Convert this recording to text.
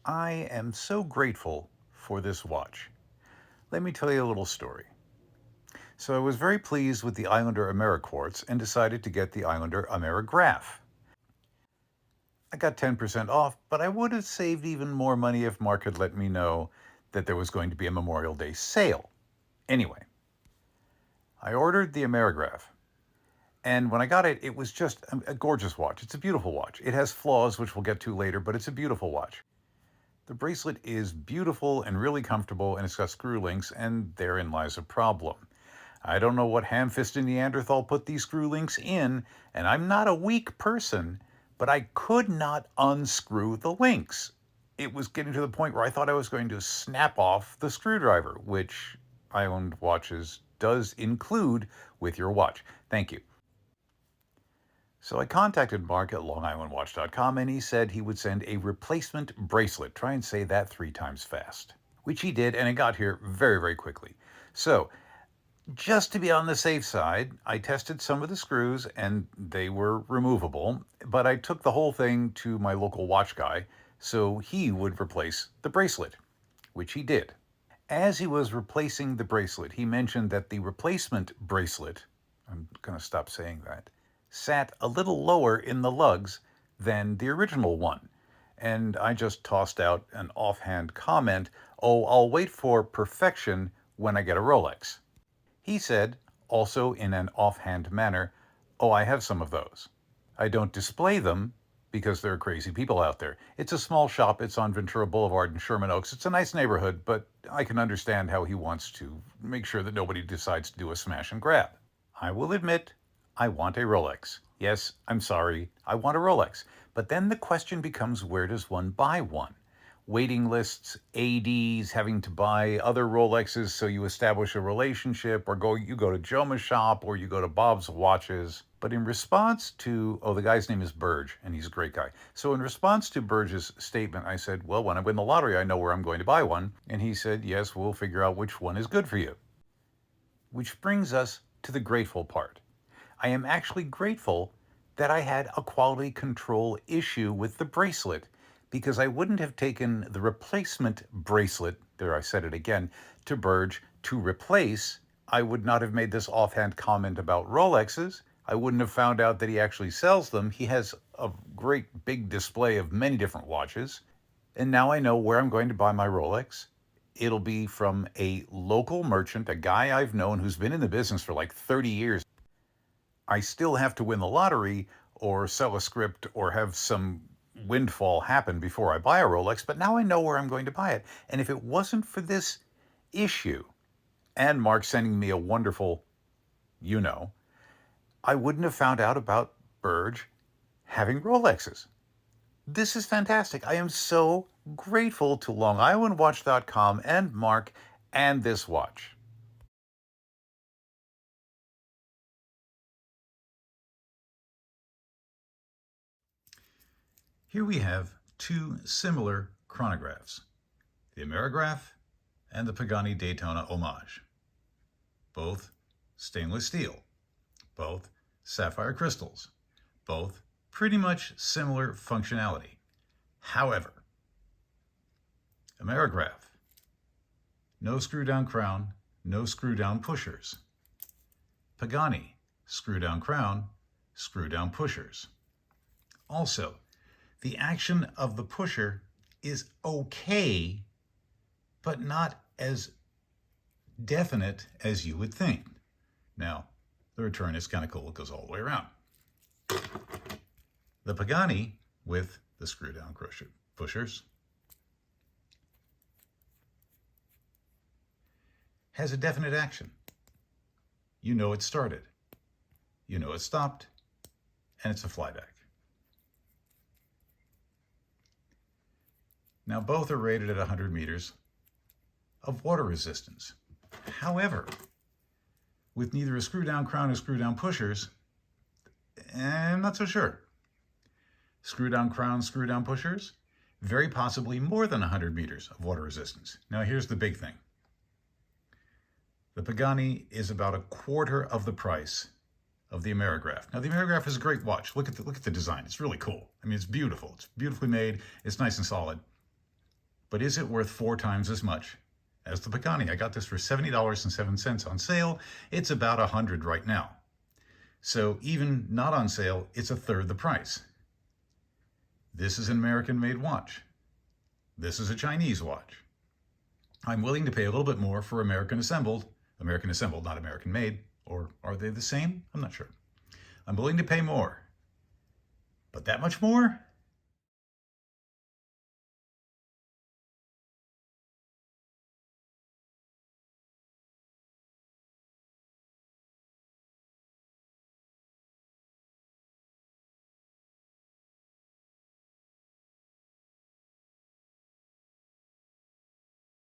I am so grateful for this watch. Let me tell you a little story. So I was very pleased with the Islander Ameriquartz and decided to get the Islander Amerigraph. I got 10% off, but I would have saved even more money if Mark had let me know that there was going to be a Memorial Day sale. Anyway, I ordered the Amerigraph, and when I got it, it was just a gorgeous watch. It's a beautiful watch. It has flaws, which we'll get to later, but it's a beautiful watch. The bracelet is beautiful and really comfortable, and it's got screw links, and therein lies a problem. I don't know what ham-fisted Neanderthal put these screw links in, and I'm not a weak person, but I could not unscrew the links. It was getting to the point where I thought I was going to snap off the screwdriver, which Island Watches does include with your watch. Thank you. So I contacted Mark at longislandwatch.com and he said he would send a replacement bracelet. Try and say that 3 times fast, which he did, and it got here very, very quickly. So just to be on the safe side, I tested some of the screws and they were removable, but I took the whole thing to my local watch guy so he would replace the bracelet, which he did. As he was replacing the bracelet, he mentioned that the replacement bracelet, I'm going to stop saying that, sat a little lower in the lugs than the original one. And I just tossed out an offhand comment, "Oh, I'll wait for perfection when I get a Rolex." He said, also in an offhand manner, "Oh, I have some of those. I don't display them because there are crazy people out there. It's a small shop. It's on Ventura Boulevard in Sherman Oaks. It's a nice neighborhood, but I can understand how he wants to make sure that nobody decides to do a smash and grab. I will admit, I want a Rolex. Yes, I'm sorry, I want a Rolex. But then the question becomes, where does one buy one? Waiting lists, ADs, having to buy other Rolexes so you establish a relationship, or you go to Joma's shop, or you go to Bob's Watches. But in response to, the guy's name is Burge, and he's a great guy. So in response to Burge's statement, I said, well, when I win the lottery, I know where I'm going to buy one. And he said, yes, we'll figure out which one is good for you. Which brings us to the grateful part. I am actually grateful that I had a quality control issue with the bracelet, because I wouldn't have taken the replacement bracelet, there I said it again, to Burge to replace. I would not have made this offhand comment about Rolexes. I wouldn't have found out that he actually sells them. He has a great big display of many different watches. And now I know where I'm going to buy my Rolex. It'll be from a local merchant, a guy I've known who's been in the business for like 30 years. I still have to win the lottery or sell a script or have some windfall happen before I buy a Rolex, but now I know where I'm going to buy it. And if it wasn't for this issue and Mark sending me a wonderful, I wouldn't have found out about Burge having Rolexes. This is fantastic. I am so grateful to longislandwatch.com and Mark and this watch. Here we have 2 similar chronographs, the Amerigraph and the Pagani Daytona Homage. Both stainless steel, both sapphire crystals, both pretty much similar functionality. However, Amerigraph, no screw-down crown, no screw-down pushers. Pagani, screw-down crown, screw-down pushers. Also, the action of the pusher is okay, but not as definite as you would think. Now, the return is kind of cool. It goes all the way around. The Pagani, with the screw-down pushers, has a definite action. You know it started. You know it stopped. And it's a flyback. Now, both are rated at 100 meters of water resistance. However, with neither a screw-down crown or screw-down pushers, I'm not so sure. Screw-down crown, screw-down pushers, very possibly more than 100 meters of water resistance. Now, here's the big thing. The Pagani is about a quarter of the price of the Amerigraph. Now, the Amerigraph is a great watch. Look at the design. It's really cool. I mean, it's beautiful. It's beautifully made. It's nice and solid. but is it worth 4 times as much as the Pagani? I got this for $70.07 on sale. It's about $100 right now. So even not on sale, it's a third the price. This is an American-made watch. This is a Chinese watch. I'm willing to pay a little bit more for American assembled, not American made, or are they the same? I'm not sure. I'm willing to pay more. But that much more?